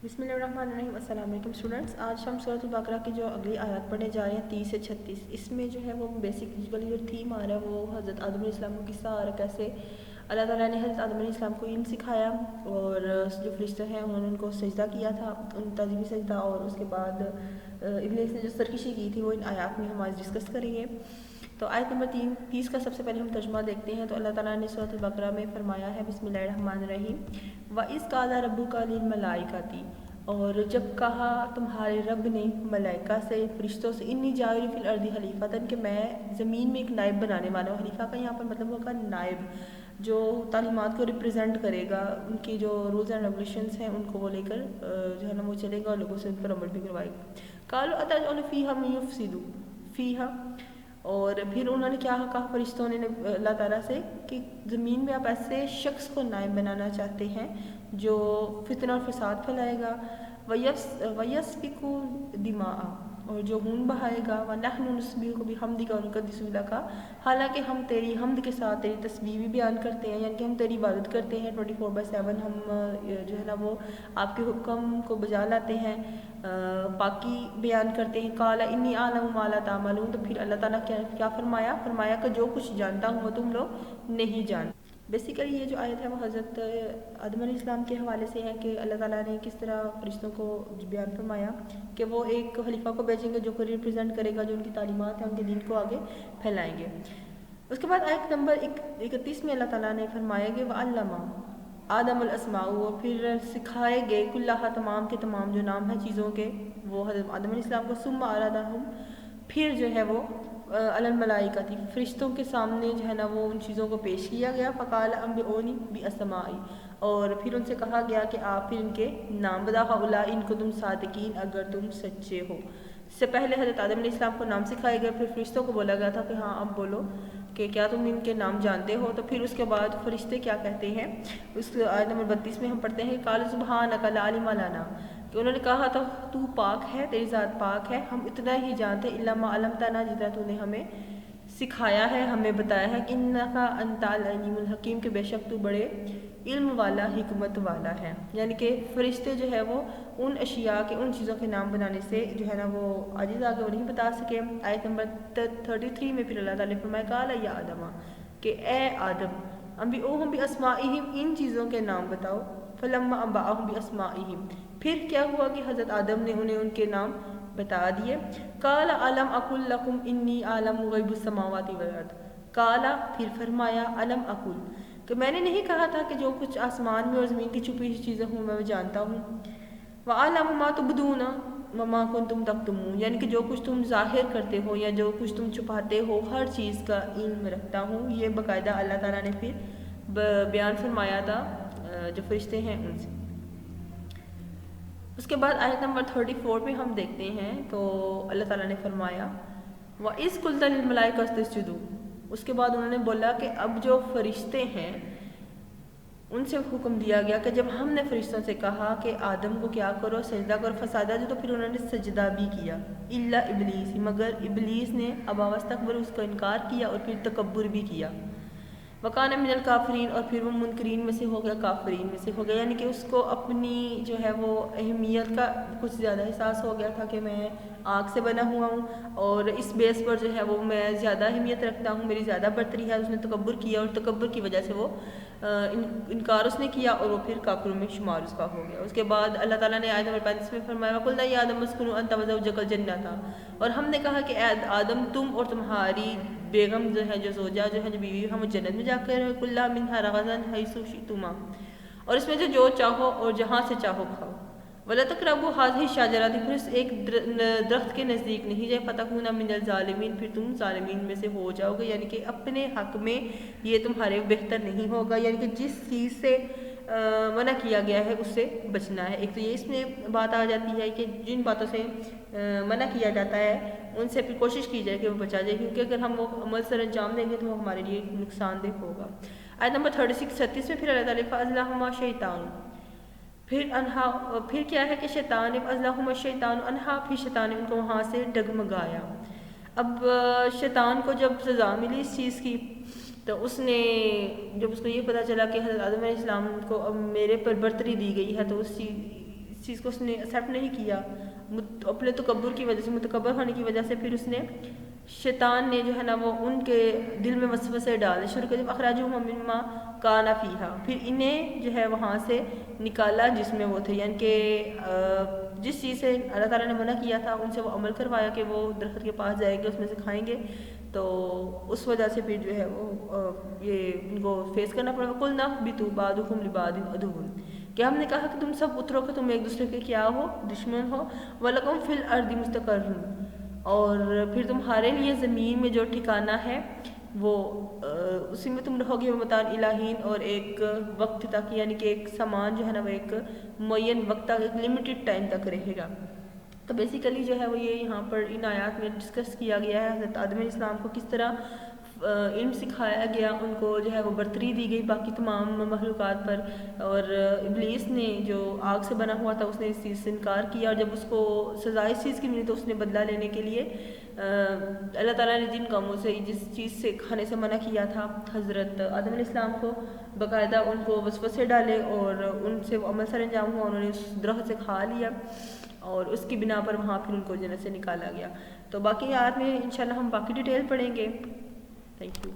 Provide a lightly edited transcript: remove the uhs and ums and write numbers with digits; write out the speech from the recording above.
बिस्मिल्लाहिर्रहमानिर्रहीम। अस्सलाम वालेकुम स्टूडेंट्स। आज हम सूरत अल-बकरा की जो अगली आयत पढ़ने जा रहे हैं 30 से 36। इसमें जो है वो बेसिकली जो थीम आ रहा है वो हज़रत आदम अलैहिस्सलाम का किस्सा आ रहा है, कैसे अल्लाह ताला ने हज़रत आदम अलैहिस्सलाम को इल्म सिखाया और जो फरिश्ते हैं उन्होंने उनको सजदा किया था, उन तज़ीमी सजदा, और उसके बाद इब्लीस ने जो सरकशी की थी वो इन आयत में हम आज डिस्कस करेंगे। तो आयत नंबर 30 का सबसे पहले हम तर्जुमा देखते हैं। तो अल्लाह ताला ने सूरत अल-बकरा में फरमाया है, बिस्मिल्लाहिर्रहमानिर्रहीम, व इज़ क़ाला रब्बुका लिल मलाइकति, और जब कहा तुम्हारे रब ने मलाइका से, फरिश्तों से, इन्नी जाइल फिल अर्दी खलीफतन, कि मैं ज़मीन में एक नायब बनाने वाला हूँ। खलीफा का यहाँ पर मतलब होगा नायब, जो तालीमात को रिप्रेजेंट करेगा, उनकी जो रूल्स एंड रेगुलेशंस हैं उनको वो लेकर जो है ना वो चलेगा और लोगों से उन पर अमल भी करवाएगा। कालो अतजअलु फ़ीहा मन युफ़सिदु फ़ीहा, और फिर उन्होंने क्या कहा फरिश्तों ने अल्लाह ताला से कि ज़मीन में आप ऐसे शख्स को नायब बनाना चाहते हैं जो फितना और फसाद फैलाएगा, वयस्फिकु दिमाआ, और जो खून बहाएगा, व नहनु नुसब्बिहु बिहम्दिका व नुक़द्दिसु लका, हालांकि हम तेरी हमद के साथ तेरी तस्बीह भी बयान करते हैं, यानी कि हम तेरी इबादत करते हैं 24/7, हम जो है ना वो आपके हुक्म को बजा लाते हैं, बाकी बयान करते हैं। काला इन्नी आलम मा ला तामलून, तो फिर अल्लाह ताला क्या फरमाया कि जो कुछ जानता हूँ वो तुम लोग नहीं जान। बेसिकली ये जो आयत है वो हज़रत आदम अलैहिस्सलाम के हवाले से है कि अल्लाह ताला ने किस तरह फरिश्तों को बयान फरमाया कि वो एक खलीफा को भेजेंगे जो को रिप्रेजेंट करेगा, जो उनकी तालीमात हैं उनके दीन को आगे फैलाएंगे। उसके बाद आयत नंबर 31 में अल्लाह ताला ने फरमाया कि वअल्लमा आदम अल अस्माउ, और फिर सिखाए गए कुल्लाहा, तमाम के तमाम जो नाम हैं चीज़ों के, वो हज़रत आदम अलैहिस्सलाम को, सुम्मा अरादहुम, फिर जो है वो अलल मलाइका थी, फरिश्तों के सामने जो है ना वो उन चीज़ों को पेश किया गया। फ़क़ाल अंबिऊनी बि अस्माई, और फिर उनसे कहा गया कि आप फिर इनके नाम बता, हउला इनको तुम सादिकीन, अगर तुम सच्चे हो। इससे पहले हज़रत आदम अलैहिस्सलाम को नाम सिखाए गए, फिर फरिश्तों को बोला गया था कि हाँ अब बोलो कि क्या तुम इनके नाम जानते हो। तो फिर उसके बाद फरिश्ते क्या कहते हैं, उस आयत नंबर 32 में हम पढ़ते हैं, क़ाल सुब्हानका ला इल्मा लना, कि उन्होंने कहा था तू पाक है, तेरी ज़ात पाक है, हम इतना ही जानते, इल्ला मा अल्लमतना, जितना तूने हमें सिखाया है, हमें बताया है, कि इन्नका अंतल अलीमुल हकीम, के बेशक तू बड़े इल्म वाला, हिकमत वाला है। यानी कि फरिश्ते जो है वो उन अशिया के, उन चीज़ों के नाम बनाने से जो है ना वो आजिज़ आगे वो नहीं बता सके। आयत नंबर 33 में फिर अल्लाह ताला ने फरमाया, काला या आदमा, कि ए आदम, अंबिऊहुम बि अस्माइहिम, इन चीज़ों के नाम बताओ। फलम्मा अंबअहुम बि अस्माइहिम, फिर क्या हुआ कि हज़रत आदम ने उन्हें उनके नाम बता दिए। काला अलम अकुल लकुम इन्नी आलम गैबुस समावाति वल अर्द, काला फिर फरमाया, अलम अकुल, कि मैंने नहीं कहा था कि जो कुछ आसमान में और ज़मीन की छुपी हुई चीज़ें हूँ मैं जानता हूँ। व आलम मा तुबदूना व मा कुंतुम तक्तुमून, यानी कि जो कुछ तुम ज़ाहिर करते हो या जो कुछ तुम छुपाते हो, हर चीज़ का इल्म रखता हूँ। ये बाकायदा अल्लाह ताला ने फिर बयान फरमाया था जो फरिश्ते हैं उनसे। उसके बाद आयत नंबर 34 में हम देखते हैं, तो अल्लाह ताला ने फरमाया, व इस कुल्ता लिल मलाइका इस्जुदू, उसके बाद उन्होंने बोला कि अब जो फरिश्ते हैं उनसे हुक्म दिया गया कि जब हमने फरिश्तों से कहा कि आदम को क्या करो, सजदा करो, फसादा जो, तो फिर उन्होंने सजदा भी किया, इल्ला इबलीस, मगर इबलीस ने अबावस्तकबर, उसका इनकार किया और फिर तकब्बुर भी किया। वकान मिनल काफरीन, और फिर वो मुनकरीन में से हो गया, काफरीन में से हो गया, यानी कि उसको अपनी जो है वो अहमियत का कुछ ज़्यादा एहसास हो गया था कि मैं आग से बना हुआ हूँ और इस बेस पर जो है वो मैं ज़्यादा अहमियत रखता हूँ, मेरी ज़्यादा बरतरी है। उसने तकब्बुर किया और तकब्बुर की वजह से वो इनकार उसने किया और वो फिर काफिरों में शुमार उसका हो गया। उसके बाद अल्लाह ताला ने आयत नंबर 35 में फरमाया, कुल्ना या आदम उस्कुनु अंता व ज़ौजुकल जन्नता, और हमने कहा कि आदम तुम और तुम्हारी बेगम जो है, जो ज़ोजा जो है, जो बीवी, हम जन्नत में जाकर कुल्ला मिन्हा रगदन हैसु शितुमा, और इसमें जो चाहो और जहाँ से चाहो खाओ। वला तक़रबू हाज़िही शाजरा, फिर इस एक दरख्त के नज़दीक नहीं जाए, फ़तकूना मिनल ज़ालिमीन, फिर तुम ज़ालिमीन में से हो जाओगे, यानी कि अपने हक़ में ये तुम्हारे बेहतर नहीं होगा, यानी कि जिस चीज़ से मना किया गया है उससे बचना है। एक तो ये इसमें बात आ जाती है कि जिन बातों से मना किया जाता है उनसे फिर कोशिश की जाए कि वो बचा जाए, क्योंकि अगर हम वो अमल सर अंजाम देंगे तो वो हमारे लिए नुकसानदेह होगा। आयत नंबर 36 में फिर अल्लाह ताला फ़अज़लहुमा शैतान, फिर क्या है कि शैतान ने फ़अज़लहुमा शैतान अनहा, फिर शैतान ने उनको वहाँ से डगमगाया। अब शैतान को जब सज़ा मिली इस चीज़ की, तो उसने जब उसको ये पता चला कि हज़रत आदम अलैहिस्सलाम को अब मेरे पर बरतरी दी गई है, तो उस اس چیز کو اس نے ایکسیپٹ نہیں کیا اپنے تکبر کی وجہ سے، متکبر ہونے کی وجہ سے، پھر اس نے شیطان نے جو ہے نا وہ ان کے دل میں وسوسے ڈالے شروع کر، اخراجہم مما کان فیہا، پھر انہیں جو ہے وہاں سے نکالا جس میں وہ تھے، یعنی کہ جس چیز سے اللہ تعالیٰ نے منع کیا تھا ان سے وہ عمل کروایا کہ وہ درخت کے پاس جائیں گے، اس میں سے کھائیں گے، تو اس وجہ سے پھر جو ہے وہ یہ ان کو فیس کرنا پڑا۔ قُلْنَا اهْبِطُوا بَعْضُكُمْ لِبَعْضٍ عَدُوٌّ، کہ ہم نے کہا کہ تم سب اترو کہ تم ایک دوسرے کے کیا ہو، دشمن ہو، وَلَكُمْ فِي الْأَرْضِ مُسْتَقَرٌّ، اور پھر تمہارے لیے زمین میں جو ٹھکانہ ہے وہ اسی میں تم رہو گے، متاع الہین، اور ایک وقت تک، یعنی کہ ایک سامان جو ہے نا وہ ایک معین وقت تک، ایک لمیٹڈ ٹائم تک رہے گا۔ تو بیسیکلی جو ہے وہ یہ یہاں پر ان آیات میں ڈسکس کیا گیا ہے حضرت آدم علیہ السلام کو کس طرح علم سکھایا گیا، ان کو جو ہے وہ برتری دی گئی باقی تمام مخلوقات پر، اور ابلیس نے جو آگ سے بنا ہوا تھا اس نے اس چیز سے انکار کیا، اور جب اس کو سزا اس چیز کی ملی تو اس نے بدلہ لینے کے لیے اللہ تعالیٰ نے جن قوموں سے جس چیز سے کھانے سے منع کیا تھا حضرت آدم علیہ السلام کو، باقاعدہ ان کو وسوسے ڈالے اور ان سے وہ عمل سر انجام ہوا، انہوں نے اس درخت سے کھا لیا اور اس کی بنا پر وہاں پھر ان کو جنت سے نکالا گیا۔ تو باقی آیات میں انشاءاللہ ہم باقی ڈیٹیل پڑھیں گے۔ Thank you.